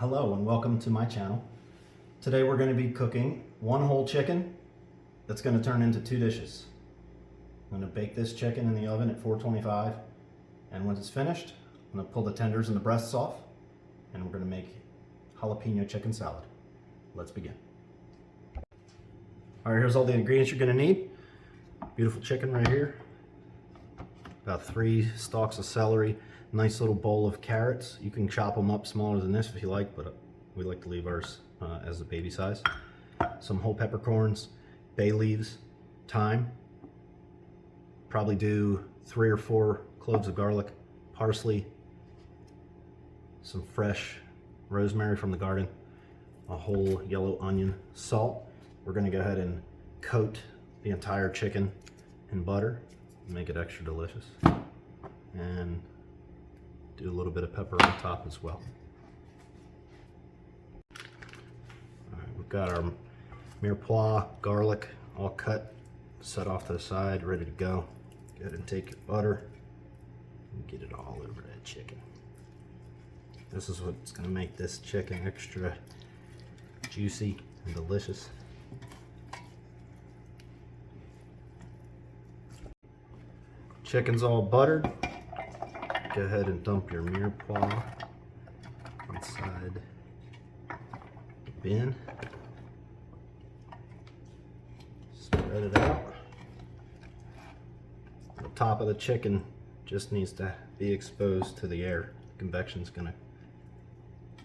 Hello and welcome to my channel. Today we're going to be cooking one whole chicken that's going to turn into two dishes. I'm going to bake this chicken in the oven at 425, and when it's finished I'm going to pull the tenders and the breasts off and we're going to make jalapeno chicken salad. Let's begin. Alright, here's all the ingredients you're going to need. Beautiful chicken right here. About 3 stalks of celery. Nice little bowl of carrots. You can chop them up smaller than this if you like, but we like to leave ours as the baby size. Some whole peppercorns, bay leaves, thyme. Probably do 3 or 4 cloves of garlic, parsley, some fresh rosemary from the garden, a whole yellow onion, salt. We're going to go ahead and coat the entire chicken in butter and make it extra delicious. And do a little bit of pepper on top as well. Alright, we've got our Mire Poix garlic all cut, set off to the side, ready to go. Go ahead and take your butter and get it all over that chicken. This is what's going to make this chicken extra juicy and delicious. Chicken's all buttered. Go ahead and dump your Mire Poix inside the bin. Spread it out. The top of the chicken just needs to be exposed to the air. Convection's gonna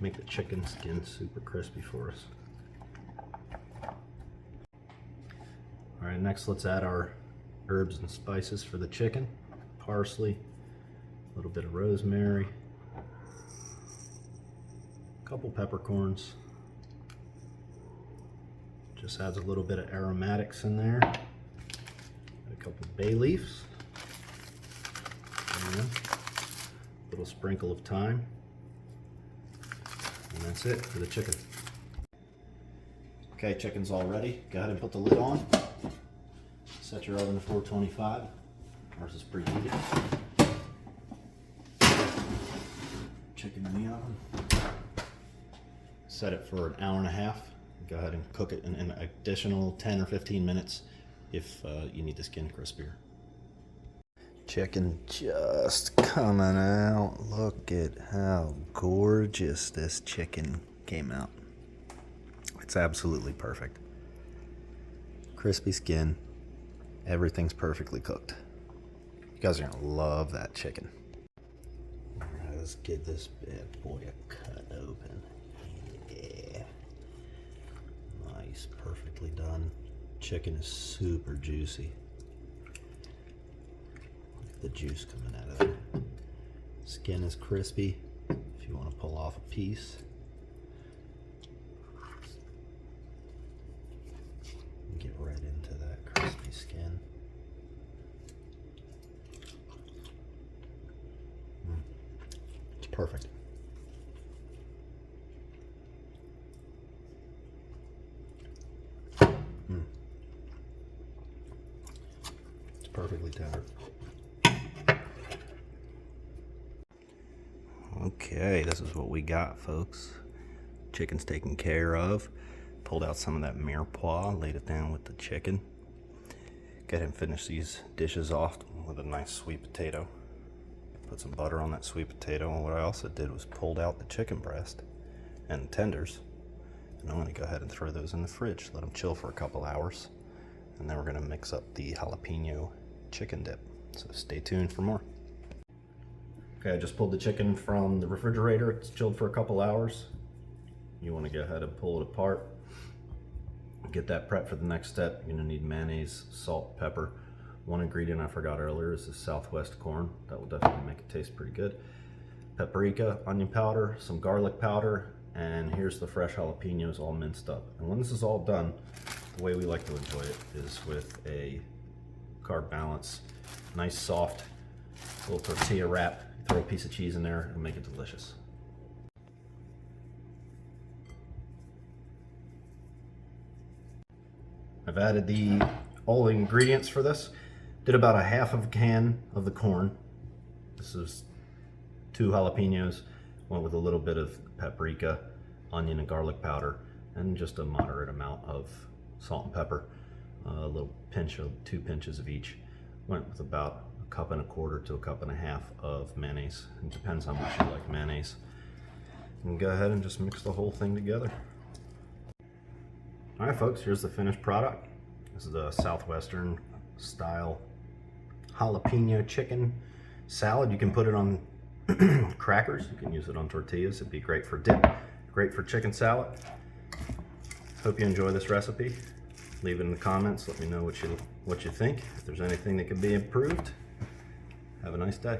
make the chicken skin super crispy for us. All right, next let's add our herbs and spices for the chicken. Parsley, a little bit of rosemary, a couple peppercorns. Just adds a little bit of aromatics in there. A couple bay leaves. And a little sprinkle of thyme. And that's it for the chicken. Okay, chicken's all ready. Go ahead and put the lid on. Set your oven to 425. Ours is preheated. Chicken in the oven. Set it for an hour and a half. Go ahead and cook it in an additional 10 or 15 minutes if you need the skin crispier. Chicken just coming out. Look at how gorgeous this chicken came out. It's absolutely perfect. Crispy skin. Everything's perfectly cooked. You guys are gonna love that chicken. Alright, let's get this bad boy cut open. Yeah. Nice, perfectly done. Chicken is super juicy. Look at the juice coming out of there. Skin is crispy. If you want to pull off a piece. Get right into that crispy skin. It's perfect. It's perfectly tender. Okay, this is what we got, folks. Chicken's taken care of. Pulled out some of that Mire Poix, laid it down with the chicken. Go ahead and finish these dishes off with a nice sweet potato. Put some butter on that sweet potato, and what I also did was pulled out the chicken breast and tenders. And I'm gonna go ahead and throw those in the fridge, let them chill for a couple hours. And then we're gonna mix up the jalapeno chicken dip. So stay tuned for more. Okay, I just pulled the chicken from the refrigerator. It's chilled for a couple hours. You wanna go ahead and pull it apart. Get that prep for the next step. You're gonna need mayonnaise, salt, pepper. One ingredient I forgot earlier is the Southwest corn. That will definitely make it taste pretty good. Paprika, onion powder, some garlic powder, and here's the fresh jalapenos all minced up. And when this is all done, the way we like to enjoy it is with a carb balance. Nice soft little tortilla wrap. Throw a piece of cheese in there and make it delicious. I've added all the ingredients for this. Did about a half of a can of the corn. This is 2 jalapenos. Went with a little bit of paprika, onion and garlic powder, and just a moderate amount of salt and pepper. A little pinch of 2 pinches of each. Went with about 1.25 cups to 1.5 cups of mayonnaise. It depends how much you like mayonnaise. And go ahead and just mix the whole thing together. All right, folks, here's the finished product. This is the Southwestern style jalapeno chicken salad. You can put it on crackers. You can use it on tortillas. It'd be great for dip, great for chicken salad. Hope you enjoy this recipe. Leave it in the comments. Let me know what you think. If there's anything that could be improved. Have a nice day.